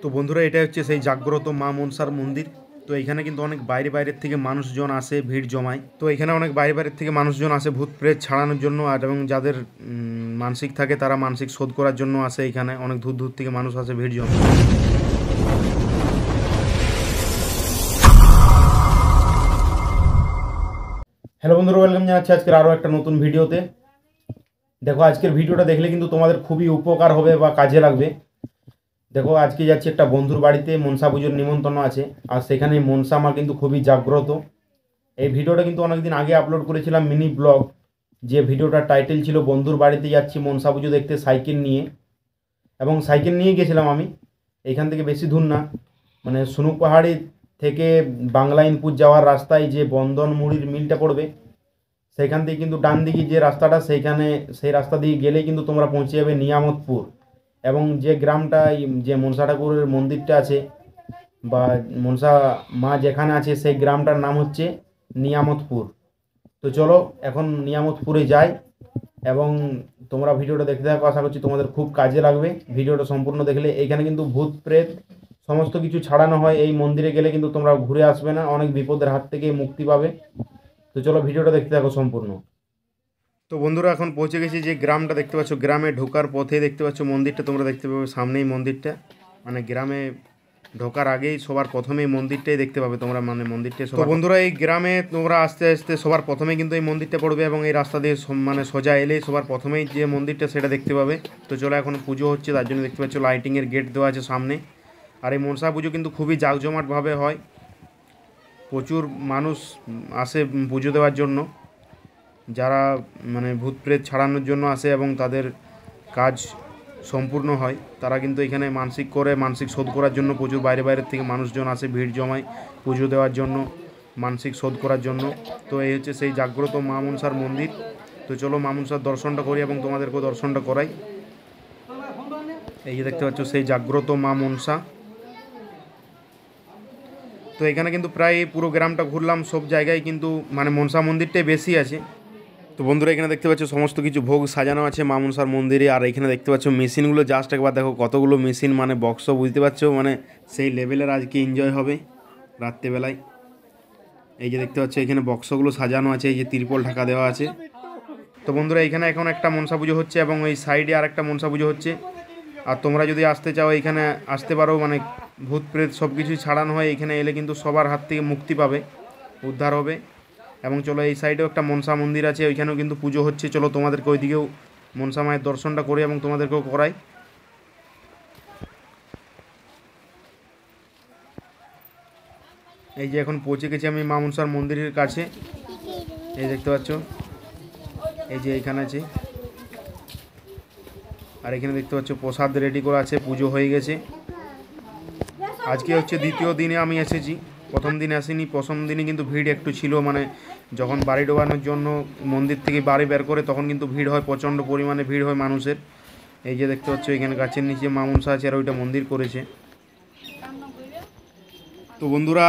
তো বন্ধুরা, এটা হচ্ছে সেই জাগ্রত মা মনসার মন্দির। তো এখানে কিন্তু অনেক বাইরের থেকে মানুষজন আসে, ভিড় জমায়। তো এখানে অনেক বাইরের থেকে মানুষজন আসে ভূত প্রেত ছাড়ানোর জন্য, আর এবং যাদের মানসিক থাকে তারা মানসিক শোধ করার জন্য আসে। এখানে অনেক দূর দূর থেকে মানুষ আসে, ভিড় জমায়। হ্যালো বন্ধুরা, ওয়েলকাম জানাচ্ছি আজকের আরও একটা নতুন ভিডিওতে। দেখো, আজকের ভিডিওটা দেখলে কিন্তু তোমাদের খুবই উপকার হবে বা কাজে লাগবে। দেখো, আজকে যাচ্ছি একটা বন্ধুর বাড়িতে, মনসা পুজোর নিমন্ত্রণ আছে। আর সেখানে মনসা মা কিন্তু খুবই জাগ্রত। এই ভিডিওটা কিন্তু অনেকদিন আগে আপলোড করেছিলাম, মিনি ব্লগ। যে ভিডিওটার টাইটেল ছিল বন্ধুর বাড়িতে যাচ্ছি মনসা পুজো দেখতে সাইকেল নিয়ে। এবং সাইকেল নিয়ে গেছিলাম আমি। এইখান থেকে বেশি দূর না, মানে সুনুক পাহাড়ি থেকে বাংলাইনপুর যাওয়ার রাস্তায় যে বন্ধন মুড়ির মিলটা পড়বে, সেইখান থেকে কিন্তু ডান দিকে যে রাস্তাটা, সেই রাস্তা দিয়ে গেলেই কিন্তু তোমরা পৌঁছে যাবে নিয়ামতপুর। এবং যে গ্রামটা, যে মনসা ঠাকুরের মন্দিরটা আছে বা মনসা মা যেখানে আছে, সেই গ্রামটার নাম হচ্ছে নিয়ামতপুর। তো চলো এখন নিয়ামতপুরে যাই, এবং তোমরা ভিডিওটা দেখতে থাকো। আশা করছি তোমাদের খুব কাজে লাগবে ভিডিওটা সম্পূর্ণ দেখলে। এইখানে কিন্তু ভূত প্রেত সমস্ত কিছু ছাড়ানো হয়। এই মন্দিরে গেলে কিন্তু তোমরা ঘুরে আসবে না, অনেক বিপদের হাত থেকে মুক্তি পাবে। তো চলো ভিডিওটা দেখতে থাকো সম্পূর্ণ। তো বন্ধুরা, এখন পৌঁছে গেছি যে গ্রামটা দেখতে পাচ্ছ। গ্রামে ঢোকার পথে দেখতে পাচ্ছ মন্দিরটা, তোমরা দেখতে পাবে সামনেই মন্দিরটা। মানে গ্রামে ঢোকার আগেই সবার প্রথমেই মন্দিরটাই দেখতে পাবে তোমরা, মানে মন্দিরটা। তো বন্ধুরা, এই গ্রামে তোমরা আস্তে আস্তে সবার প্রথমেই কিন্তু এই মন্দিরটা পড়বে, এবং এই রাস্তা দিয়ে মানে সোজা এলেই সবার প্রথমেই যে মন্দিরটা সেটা দেখতে পাবে। তো চলো, এখন পুজো হচ্ছে, তার জন্য দেখতে পাচ্ছ লাইটিংয়ের গেট দেওয়া আছে সামনে। আর এই মনসা পুজো কিন্তু খুবই জাঁকজমাটভাবে হয়। প্রচুর মানুষ আসে পুজো দেওয়ার জন্য, যারা মানে ভূত প্রেত ছাড়ানোর জন্য আসে এবং তাদের কাজ সম্পূর্ণ হয়। তারা কিন্তু এখানে মানসিক করে মানসিক শোধ করার জন্য প্রচুর বাইরের থেকে মানুষজন আসে, ভিড় জমায় পুজো দেওয়ার জন্য, মানসিক শোধ করার জন্য। তো এই হচ্ছে সেই জাগ্রত মা মনসার মন্দির। তো চলো মা মনসার দর্শনটা করি এবং তোমাদেরকেও দর্শনটা করাই। এই যে দেখতে পাচ্ছ সেই জাগ্রত মা মনসা। তো এখানে কিন্তু প্রায় পুরো গ্রামটা ঘুরলাম, সব জায়গায় কিন্তু মানে মনসা মন্দিরটাই বেশি আছে। তো বন্ধুরা, এখানে দেখতে পাচ্ছ সমস্ত কিছু ভোগ সাজানো আছে মা মনসার মন্দিরে। আর এখানে দেখতে পাচ্ছ মেশিনগুলো, জাস্ট একবার দেখো কতগুলো মেশিন, মানে বক্স, বুঝতে পারছো, মানে সেই লেভেলের আজকে এনজয় হবে রাত্রেবেলায়। এই যে দেখতে পাচ্ছ এখানে বক্সগুলো সাজানো আছে, এই যে তিরপল ঢাকা দেওয়া আছে। তো বন্ধুরা, এখানে এখন একটা মনসা পুজো হচ্ছে এবং ওই সাইডে আর একটা মনসা পুজো হচ্ছে। আর তোমরা যদি আসতে চাও এখানে আসতে পারো, মানে ভূত প্রেত সব কিছুই ছাড়ানো হয়। এখানে এলে কিন্তু সবার হাত থেকে মুক্তি পাবে, উদ্ধার হবে। এবং চলো, এই সাইডেও একটা মনসা মন্দির আছে, ওইখানেও কিন্তু পুজো হচ্ছে। চলো তোমাদেরকে ওইদিকেও মনসা মায়ের দর্শনটা করি এবং তোমাদেরকেও করাই। এই যে এখন পৌঁছে গেছি আমি মা মনসার মন্দিরের কাছে। এই দেখতে পাচ্ছ, এই যে এইখানে আছে। আর এখানে দেখতে পাচ্ছ প্রসাদ রেডি করা আছে, পুজো হয়ে গেছে। আজকে হচ্ছে দ্বিতীয় দিনে আমি এসেছি, প্রথম দিন আসিনি। প্রথম দিনে কিন্তু ভিড় একটু ছিল, মানে যখন বাড়ি ডোবানোর জন্য মন্দির থেকে বাড়ি বের করে তখন কিন্তু ভিড় হয়, প্রচণ্ড পরিমাণে ভিড় হয় মানুষের। এই যে দেখতে পাচ্ছ এখানে গাছের নিচে মা মনসা আছে, আর ওইটা মন্দির করেছে। তো বন্ধুরা,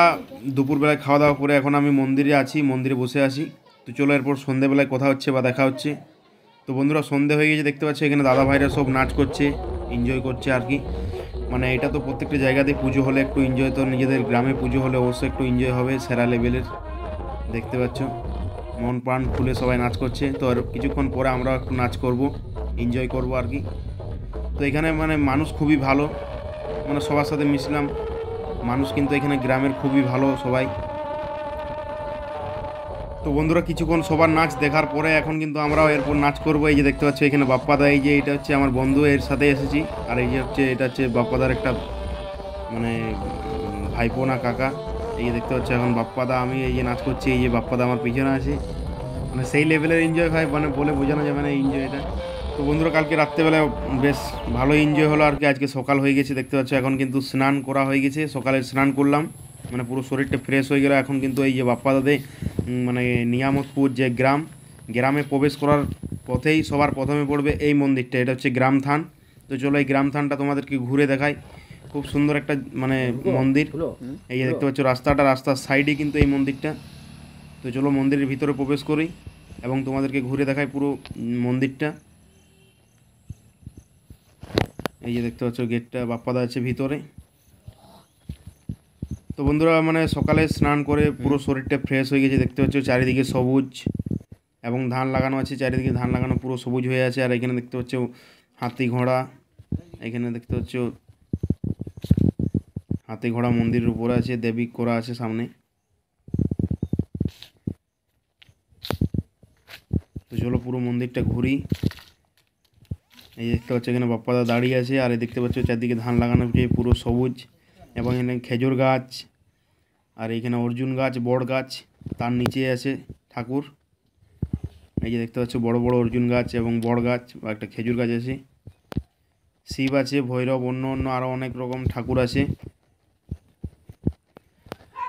দুপুরবেলায় খাওয়া দাওয়া করে এখন আমি মন্দিরে আছি, মন্দিরে বসে আছি। তো চলো এরপর সন্ধেবেলায় কথা হচ্ছে বা দেখা হচ্ছে। তো বন্ধুরা, সন্ধে হয়ে গেছে, দেখতে পাচ্ছি এখানে দাদা ভাইরা সব নাচ করছে, এনজয় করছে আর কি। মানে এটা তো প্রত্যেকটা জায়গাতেই পুজো হলে একটু এনজয়, তো নিজেদের গ্রামে পুজো হলে অবশ্যই একটু এনজয় হবে, সেরা লেভেলের। দেখতে পাচ্ছ মন প্রাণ খুলে সবাই নাচ করছে। তো আর কিছুক্ষণ পরে আমরাও একটু নাচ করব, এনজয় করব আর কি। তো এখানে মানে মানুষ খুবই ভালো, মানে সবার সাথে মিশলাম। মানুষ কিন্তু এখানে গ্রামের খুবই ভালো সবাই। তো বন্ধুরা, কিছুক্ষণ সবার নাচ দেখার পরে এখন কিন্তু আমরাও এরপর নাচ করবো। এই যে দেখতে পাচ্ছি এখানে বাপ্পাদা, এই যে এটা হচ্ছে আমার বন্ধু, এর সাথে এসেছি। আর এই যে হচ্ছে এটা হচ্ছে বাপ্পাদার একটা মানে ভাইপো না কাকা। এই যে দেখতে পাচ্ছি এখন বাপ্পাদা, আমি এই যে নাচ করছি, এই যে বাপ্পাদা আমার পিছনে আছে। মানে সেই লেভেলের এনজয় হয়, মানে বলে বোঝানো যাবে না এনজয়টা। তো বন্ধুরা, কালকে রাত্রেবেলা বেশ ভালো এনজয় হলো আর কি। আজকে সকাল হয়ে গেছে, দেখতে পাচ্ছি এখন কিন্তু স্নান করা হয়ে গেছে। সকালে স্নান করলাম, মানে পুরো শরীরটা ফ্রেশ হয়ে গেল। এখন কিন্তু এই যে বাপ্পাদাতে মানে নিয়ামতপুর যে গ্রামে প্রবেশ করার পথেই সবার প্রথমে পড়বে এই মন্দিরটা, এটা হচ্ছে গ্রাম থান। তো চলো এই গ্রাম থানটা তোমাদেরকে ঘুরে দেখাই। খুব সুন্দর একটা মানে মন্দির। এই যে দেখতে পাচ্ছ রাস্তার সাইডে কিন্তু এই মন্দিরটা। তো চলো মন্দিরের ভিতরে প্রবেশ করি এবং তোমাদেরকে ঘুরে দেখাই পুরো মন্দিরটা। এই যে দেখতে পাচ্ছ গেটটা, বাপ্পাদা আছে ভিতরে। তো বন্ধুরা মানে সকালে স্নান করে পুরো শরীরটা ফ্রেশ হয়ে গেছে, দেখতে পাচ্ছ চারিদিকে সবুজ এবং ধান লাগানো আছে, চারিদিকে ধান লাগানো পুরো সবুজ হয়ে আছে। আর এখানে দেখতে পাচ্ছ হাতি ঘোড়া, এখানে দেখতে পাচ্ছ হাতি ঘোড়া মন্দিরের উপরে আছে, দেবী করা আছে সামনে। তো চলো পুরো মন্দিরটা ঘুরি। এই দেখতে পাচ্ছ এখানে বাপ্পাদা দাঁড়িয়ে আছে, আর এই দেখতে পাচ্ছ চারদিকে ধান লাগানো আছে পুরো সবুজ, এবং এখানে খেজুর গাছ, আর এখানে অর্জুন গাছ বড় গাছ, তার নিচে আছে ঠাকুর। এই যে দেখতে পাচ্ছ বড় বড় অর্জুন গাছ এবং বড় গাছ বা একটা খেজুর গাছ আছে, শিব আছে, ভৈরব, অন্য অন্য আরও অনেক রকম ঠাকুর আছে।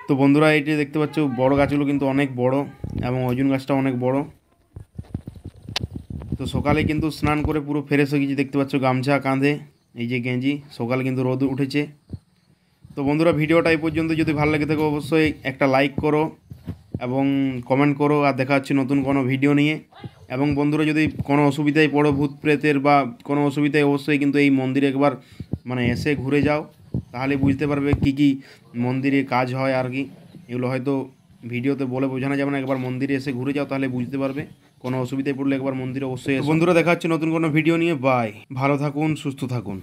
তো বন্ধুরা এইটি দেখতে পাচ্ছ বড় গাছগুলো কিন্তু অনেক বড় এবং অর্জুন গাছটা অনেক বড়। তো সকালে কিন্তু স্নান করে পুরো ফ্রেশ হয়ে গেছি, দেখতে পাচ্ছ গামছা কাঁধে, এই যে গেঞ্জি, সকালে কিন্তু রোদ উঠেছে। তো বন্ধুরা ভিডিওটা এই পর্যন্ত, যদি ভালো লেগে থাকে অবশ্যই একটা লাইক করো এবং কমেন্ট করো, আর দেখা হচ্ছে নতুন কোনো ভিডিও নিয়ে। এবং বন্ধুরা যদি কোনো অসুবিধায় পড়ো ভূত প্রেতের বা কোনো অসুবিধায়, অবশ্যই কিন্তু এই মন্দিরে একবার মানে এসে ঘুরে যাও, তাহলে বুঝতে পারবে কি কি মন্দিরে কাজ হয় আর কি। এগুলো হয়তো ভিডিওতে বলে বোঝানো যাবে না, একবার মন্দিরে এসে ঘুরে যাও তাহলে বুঝতে পারবে। কোনো অসুবিধায় পড়লে একবার মন্দিরে অবশ্যই এসো। বন্ধুরা দেখা হচ্ছে নতুন কোনো ভিডিও নিয়ে। বাই, ভালো থাকুন, সুস্থ থাকুন।